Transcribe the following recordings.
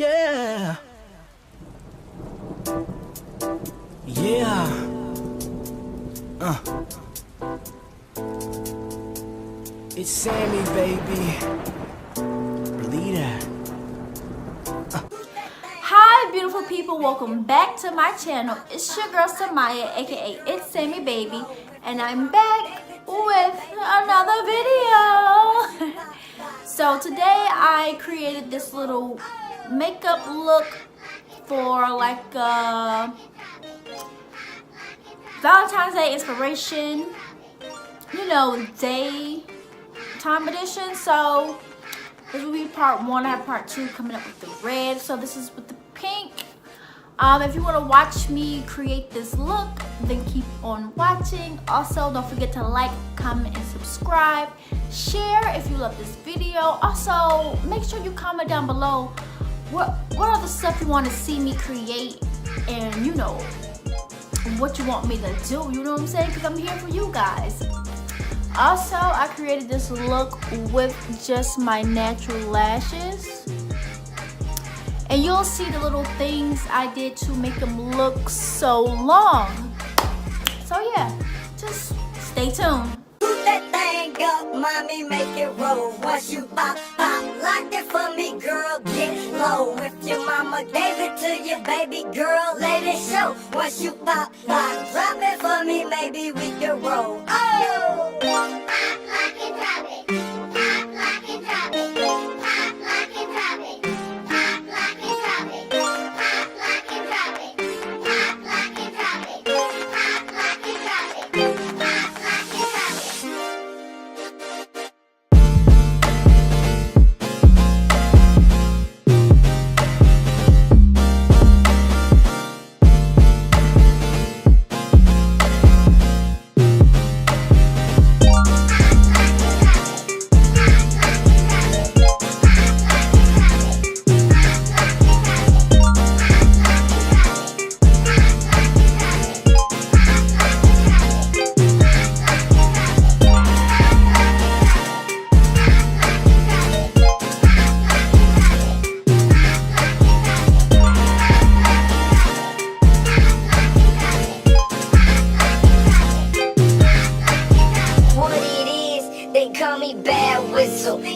Yeah. Yeah. It's Sammy, baby. Believe that. Hi, beautiful people. Welcome back to my channel. It's your girl Samaya, aka It's Sammy Baby, and I'm back with another video. So today I created this little makeup look for like Valentine's Day inspiration, you know, daytime edition. So this will be part 1. I have part 2 coming up with the red. So this is with the pink. If you want to watch me create this look, then keep on watching. Also, don't forget to like, comment, and subscribe. Share if you love this video. Also, make sure you comment down below what other stuff you want to see me create, and you know what you want me to do. You know what I'm saying? Because I'm here for you guys. Also, I created this look with just my natural lashes. And you'll see the little things I did to make them look so long. So yeah, just stay tuned. Put that thing up, mommy, make it roll. Once you pop, lock it for me, girl, get low. If your mama gave it to you, baby girl, let it show. Once you pop, drop it for me, maybe we can roll. Oh! Pop, lock it, drop it. Pop, lock it, drop it. Pop, lock it, drop it. Pop, lock it, drop it. Pop, lock it, drop it. Pop, lock it, drop it. Pop, lock it, drop it. Pop, lock it, drop it.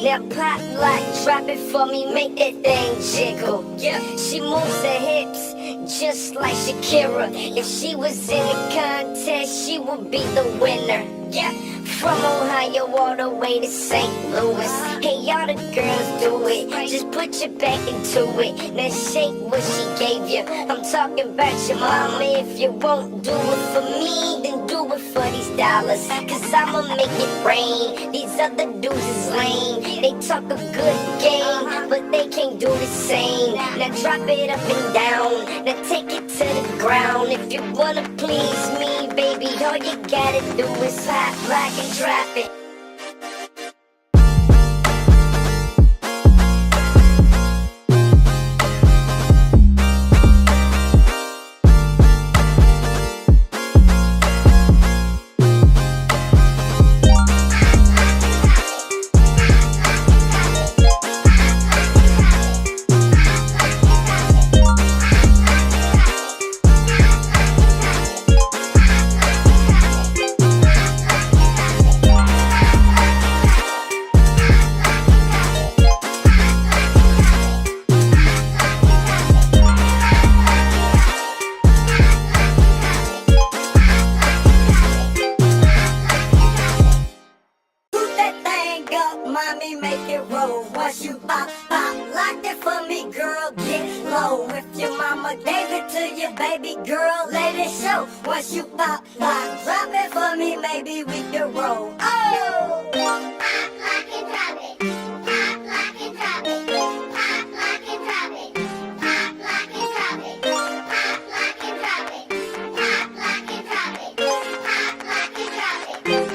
Now pop, like, drop it for me, make that thing jiggle. Yeah, she moves her hips just like Shakira. If she was in the contest, she would be the winner. Yeah, from Ohio all the way to St. Louis. Hey, all the girls do it. Just put your back into it. Now shake what she gave you. I'm talking about your mama. If you won't do it for me, then do it for these dollars. Cause I'ma make it rain. These other dudes is lame. They talk a good game, but they can't do the same. Now drop it up and down. Now take it to the ground. If you wanna please me, baby, all you gotta do is hot, lock, and drop it. Mommy, make it roll. Once you pop, lock it for me, girl, get low. If your mama gave it to you, baby girl, let it show. Once you pop, drop it for me, maybe we can roll. Oh! Pop, lock it, drop it. Pop, lock it, drop it. Pop, lock it, drop it. Pop, lock it, drop it. Pop, lock it, drop it. Pop, lock it, drop it. Pop, lock it, drop it. Pop, lock it, drop it.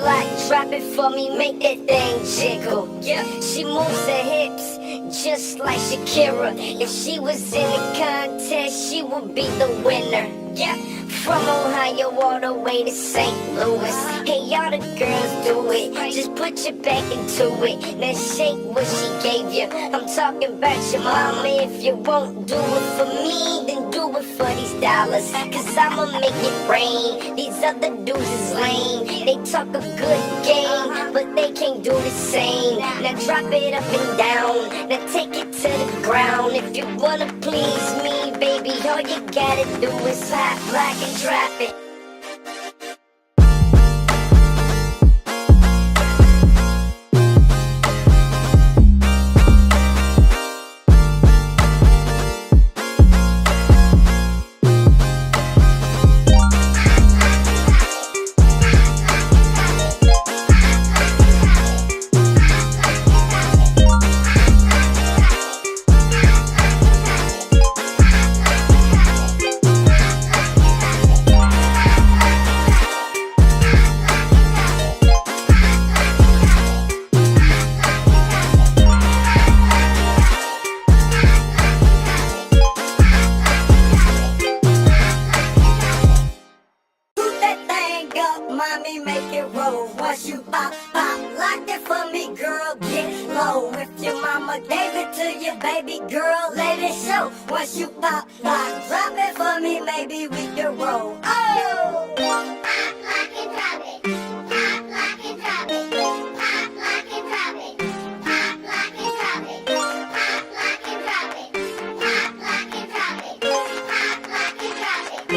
like, drop it for me, make that thing jiggle. Yeah, she moves her hips just like Shakira. If she was in the contest, she would be the winner. Yeah, from Ohio all the way to St. Louis. Hey, y'all the girls do it. Just put your back into it. Now shake what she gave you. I'm talking about your mama. If you won't do it for me, then do it for these dollars. Cause I'ma make it rain. These other dudes is lame. They talk a good game, but they can't do the same. Now drop it up and down. Now take it to the ground. If you wanna please me, baby, all you gotta do is hop, lock, and drop it. Mommy, make it roll. Once you pop, pop, lock it for me, girl, get low. If your mama gave it to you, baby girl, let it show. Once you pop, pop, drop it for me, maybe we can roll. Oh! Pop, lock, and drop it. Pop, lock, and drop it. Pop, lock, and drop it. Pop, lock, and drop it. Pop, lock, and drop it. Pop, lock, and drop it. Pop, lock, and drop it. Pop, lock, and drop it.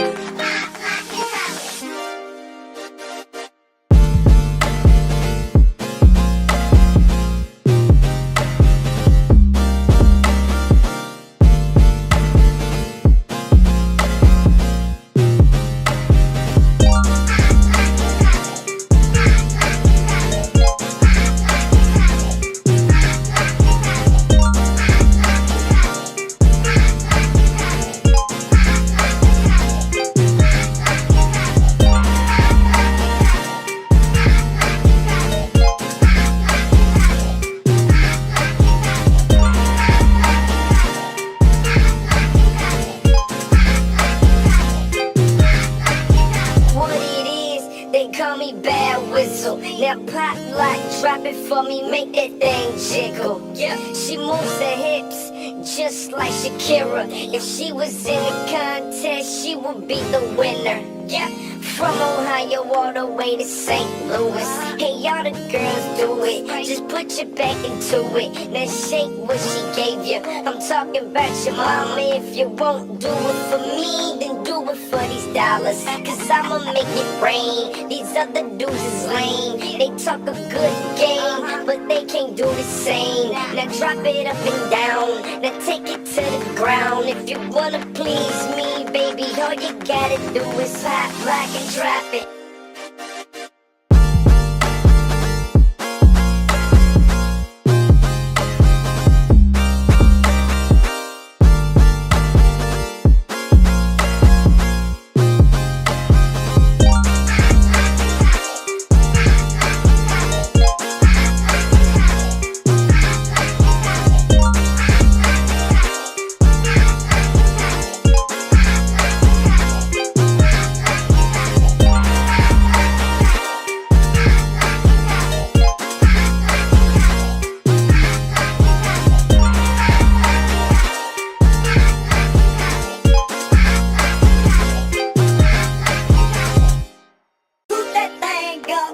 Now pop, lock, drop it for me, make that thing jiggle. Yeah, she moves her hips just like Shakira. If she was in the contest, she would be the winner. Yeah, from Ohio all the way to St. Louis. Hey, y'all the girls do it. Just put your back into it. Now shake what she gave you. I'm talking about your mama. If you won't do it for me, then do it for these dollars. Cause I'ma make it rain. These other dudes is lame. They talk a good game, but they can't do the same. Now drop it up and down. Now take it to the ground. If you wanna please me, baby, all you gotta do is hop, lock, and drop it.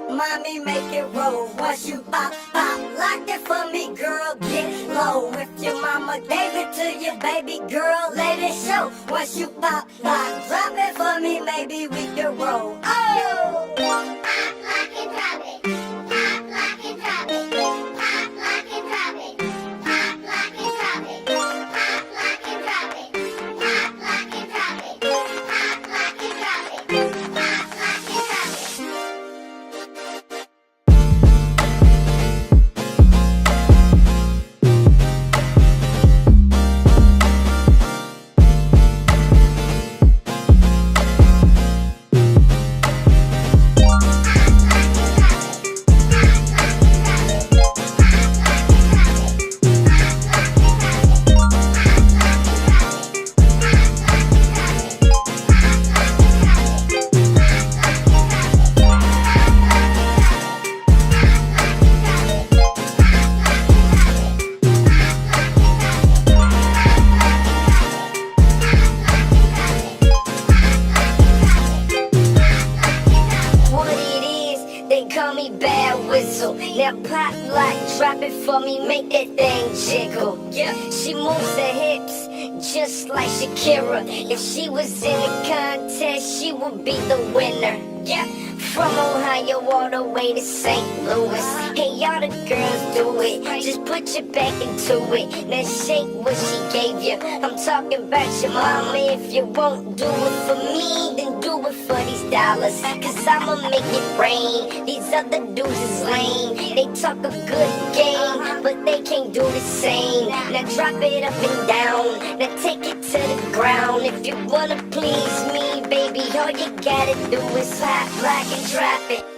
Mommy, make it roll. Once you pop, pop, lock it for me, girl, get low. If your mama gave it to you, baby girl, let it show. Once you pop, pop, drop it for me, maybe we can roll. Oh! Pop, lock, and drop it. Pop, lock, and drop it. Pop, lock, and drop it. Pop, lock, and drop it. Pop, lock, and drop it. Pop, lock, and drop it. Pop, lock, and drop it. Pop, lock, and drop it. whistle. Now pop, lock, drop it for me, make that thing jiggle. She moves her hips just like Shakira. If she was in the contest, she would be the winner. From Ohio all the way to St. Louis. Hey, y'all the girls do it. Just put your back into it. Now shake what she gave you. I'm talking about your mama. If you won't do it for me, then do it for these dollars. Cause I'ma make it rain. These other dudes is lame. They talk a good game, but they can't do the same. Now drop it up and down. Now take it to the ground. If you wanna please me, baby, all you gotta do is hot, lock, and drop it.